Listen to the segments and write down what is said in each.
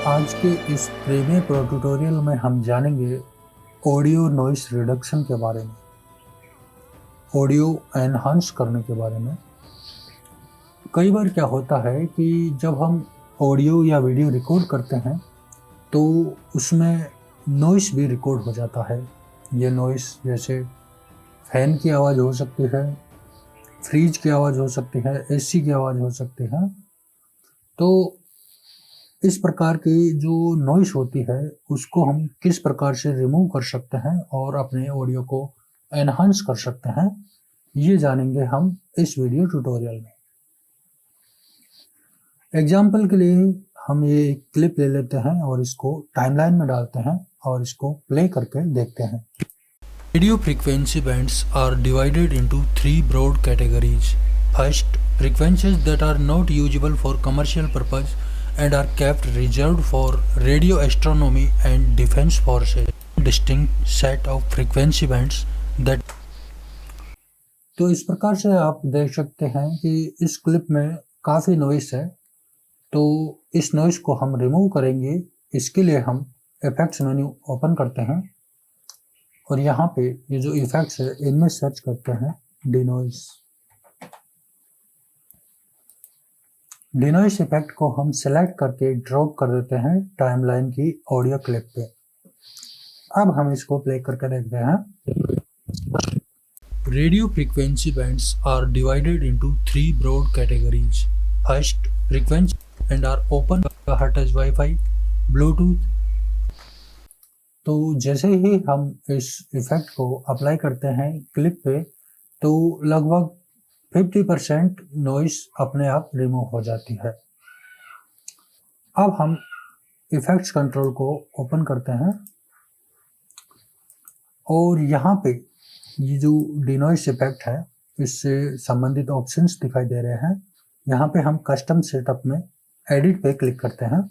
आज के इस प्रीमियर प्रो ट्यूटोरियल में हम जानेंगे ऑडियो नॉइस रिडक्शन के बारे में, ऑडियो एनहांस करने के बारे में। कई बार क्या होता है कि जब हम ऑडियो या वीडियो रिकॉर्ड करते हैं तो उसमें नॉइस भी रिकॉर्ड हो जाता है। ये नॉइस जैसे फैन की आवाज़ हो सकती है, फ्रिज की आवाज़ हो सकती है, एसी की आवाज़ हो सकती है। तो इस प्रकार की जो नॉइस होती है उसको हम किस प्रकार से रिमूव कर सकते हैं और अपने ऑडियो को एनहांस कर सकते हैं, ये जानेंगे हम इस वीडियो ट्यूटोरियल में। एग्जाम्पल के लिए हम ये एक क्लिप ले लेते हैं और इसको टाइमलाइन में डालते हैं और इसको प्ले करके देखते हैं। Radio frequency bands are divided into three broad categories. First, frequencies that are not usable for commercial purpose and are kept reserved for radio astronomy and defense forces. Distinct set of frequency bands that तो इस प्रकार से आप देख सकते हैं कि इस क्लिप में काफ़ी नॉइस है, तो इस नॉइस को हम रिमूव करेंगे। इसके लिए हम इफेक्ट्स मेन्यू ओपन करते हैं और यहाँ पे ये जो इफेक्ट्स है इनमें सर्च करते हैं डिनॉइस। डिनॉइस इफेक्ट को हम सेलेक्ट करके ड्रॉप कर देते हैं टाइमलाइन की ऑडियो क्लिप पे। अब हम इसको प्ले करके देखते हैं। radio frequency bands are divided into three broad categories. First, frequency and are open hertz Wi-Fi, Bluetooth. तो जैसे ही हम इस इफेक्ट को अप्लाई करते हैं क्लिप पे तो लगभग 50% नॉइस अपने आप रिमूव हो जाती है। अब हम इफेक्ट्स कंट्रोल को ओपन करते हैं और यहाँ पे ये जो डिनॉइस इफेक्ट है इससे संबंधित ऑप्शंस दिखाई दे रहे हैं। यहाँ पे हम कस्टम सेटअप में एडिट पे क्लिक करते हैं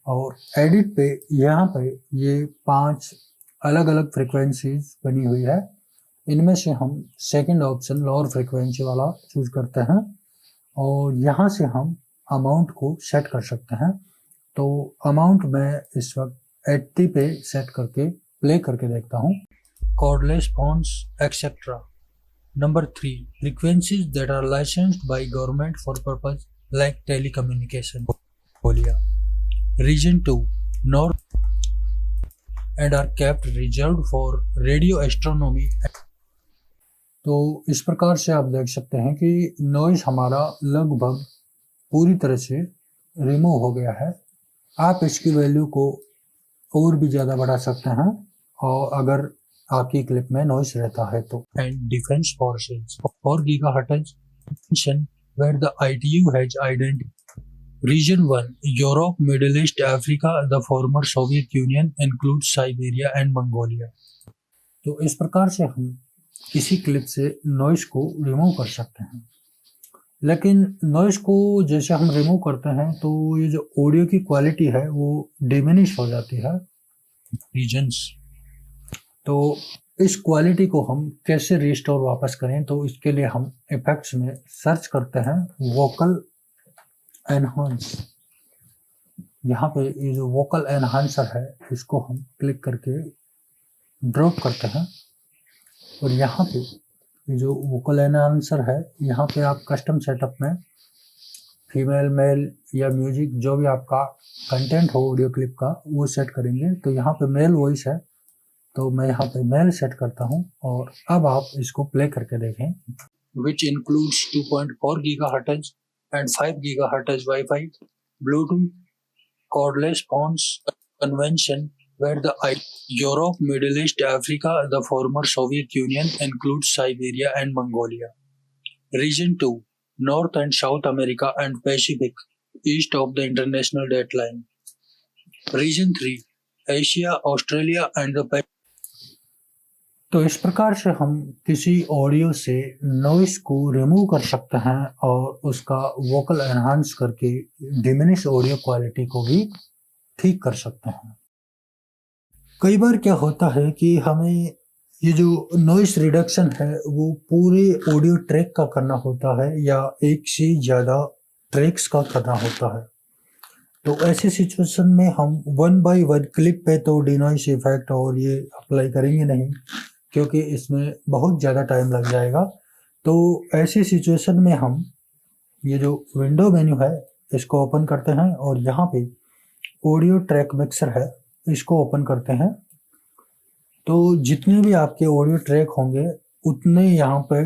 और एडिट पे यहाँ पे ये 5 अलग अलग फ्रिक्वेंसीज बनी हुई है। इनमें से हम सेकंड ऑप्शन लोअर फ्रिक्वेंसी वाला चूज करते हैं और यहाँ से हम अमाउंट को सेट कर सकते हैं। तो अमाउंट मैं इस वक्त 80 पे सेट करके प्ले करके देखता हूँ। Cordless phones, etc. Number 3. Frequencies that are licensed by government for purpose like telecommunication. Region 2. North and are kept reserved for radio astronomy. तो इस प्रकार से आप देख सकते हैं कि नॉइस हमारा लगभग पूरी तरह से रिमूव हो गया है। आप इसकी वैल्यू को और भी ज़्यादा बढ़ा सकते हैं और अगर आपकी क्लिप में नॉइस रहता है तो। And defense forces 4 GHz where the ITU has identified. Region 1. Europe, Middle East, Africa, the former Soviet Union includes Siberia and Mongolia. तो इस प्रकार से हम किसी क्लिप से नॉइस को रिमूव कर सकते हैं। लेकिन नॉइस को जैसे हम रिमूव करते हैं तो ये जो ऑडियो की क्वालिटी है वो डिमिनिश हो जाती है। Regions. तो इस क्वालिटी को हम कैसे रिस्टोर वापस करें, तो इसके लिए हम इफेक्ट्स में सर्च करते हैं वोकल एनहांस। यहाँ पे ये जो वोकल एनहांसर है इसको हम क्लिक करके ड्रॉप करते हैं और यहाँ पे ये जो वोकल एनहांसर है यहाँ पे आप कस्टम सेटअप में फीमेल मेल या म्यूजिक जो भी आपका कंटेंट हो ऑडियो क्लिप का वो सेट करेंगे। तो यहाँ पे मेल वॉइस है तो मैं यहाँ पे मेल सेट करता हूँ और अब आप इसको प्ले करके देखें। Which includes 2.4 GHz and 5 GHz Wi-Fi, Bluetooth, cordless phones, convention where the Europe, Middle East, Africa, the former Soviet Union includes Siberia and Mongolia. Region 2, North and South America and Pacific, east of the international date line. Region 3, Asia, Australia and the तो इस प्रकार से हम किसी audio से noise को remove कर सकते हैं और उसका वोकल एनहांस करके डिमिनिश ऑडियो क्वालिटी को भी ठीक कर सकते हैं। कई बार क्या होता है कि हमें ये जो नॉइस रिडक्शन है वो पूरे ऑडियो ट्रैक का करना होता है या एक से ज़्यादा ट्रैक्स का करना होता है। तो ऐसी सिचुएशन में हम वन बाय वन क्लिप पे तो डिनॉइस इफेक्ट और ये अप्लाई करेंगे नहीं, क्योंकि इसमें बहुत ज़्यादा टाइम लग जाएगा। तो ऐसी सिचुएशन में हम ये जो विंडो मेन्यू है इसको ओपन करते हैं और यहाँ पे ऑडियो ट्रैक मिक्सर है इसको ओपन करते हैं। तो जितने भी आपके ऑडियो ट्रैक होंगे उतने यहाँ पे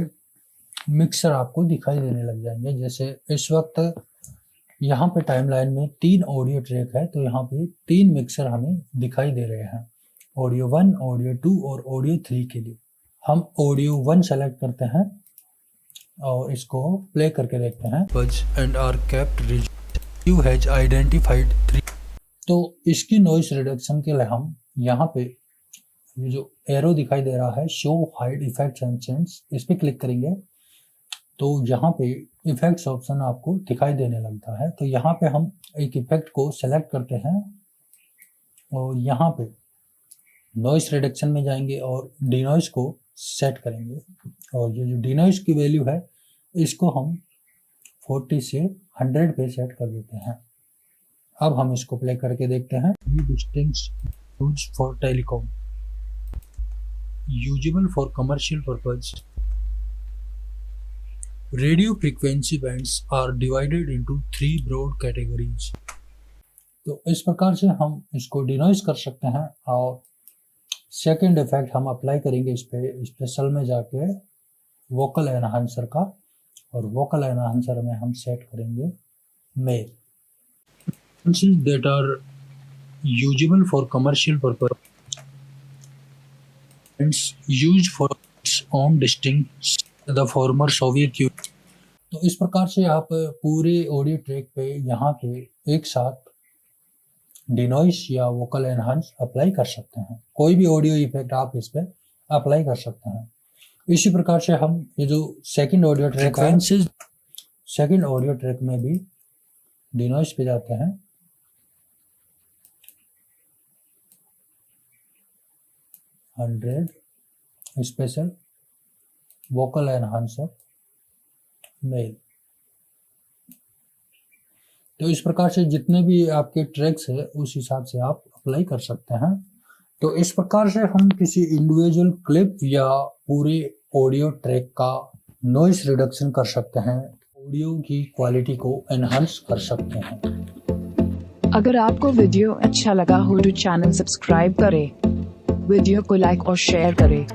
मिक्सर आपको दिखाई देने लग जाएंगे। जैसे इस वक्त यहाँ पे टाइमलाइन में 3 ऑडियो ट्रैक है, तो यहाँ पे 3 मिक्सर हमें दिखाई दे रहे हैं, ऑडियो 1, ऑडियो 2 और ऑडियो 3 के लिए। हम ऑडियो 1 सेलेक्ट करते हैं और इसको प्ले करके देखते हैं। and are kept rigid. You has identified 3. तो इसकी नॉइस रिडक्शन के लिए हम यहाँ पे ये जो एरो दिखाई दे रहा है show hide effects and change, इस पे क्लिक करेंगे तो यहाँ पे इफेक्ट्स ऑप्शन आपको दिखाई देने लगता है। तो यहाँ पे हम एक इफेक्ट को सेलेक्ट करते हैं और यहाँ पे नॉइस रिडक्शन में जाएंगे और डिनॉइस को सेट करेंगे। और ये जो डिनॉइस की वैल्यू है इसको हम 40 से 100 पे सेट कर देते हैं। अब हम इसको प्ले करके देखते हैं। Distinct used for telecom. Usable for commercial purpose. Radio frequency bands are divided into 3 broad categories. तो इस प्रकार से हम इसको डिनॉइस कर सकते हैं। और सेकंड इफेक्ट हम अप्लाई करेंगे इस पे स्पेशल में जाके वोकल एनहांसर का, और वोकल एनहांसर में हम सेट करेंगे mail. That are usable for commercial purpose and used for its own distinct the former Soviet Union. तो इस प्रकार से आप पूरे ऑडियो ट्रैक पे यहाँ पे एक साथ डिनॉइस या वोकल एनहांस अप्लाई कर सकते हैं। कोई भी ऑडियो इफेक्ट आप इस पे अप्लाई कर सकते हैं। इसी प्रकार से हम ये जो सेकंड ऑडियो ट्रैक है, सेकंड ऑडियो ट्रैक में भी डिनॉइस पे जाते हैं। Special vocal enhancer male. तो इस प्रकार से जितने भी आपके ट्रैक्स है उस हिसाब से आप अप्लाई कर सकते हैं। तो इस प्रकार से हम किसी इंडिविजुअल क्लिप या पूरे ऑडियो ट्रैक का नॉइस रिडक्शन कर सकते हैं, ऑडियो की क्वालिटी को एनहांस कर सकते हैं। अगर आपको वीडियो अच्छा लगा हो तो चैनल सब्सक्राइब करें, वीडियो को लाइक और शेयर करें।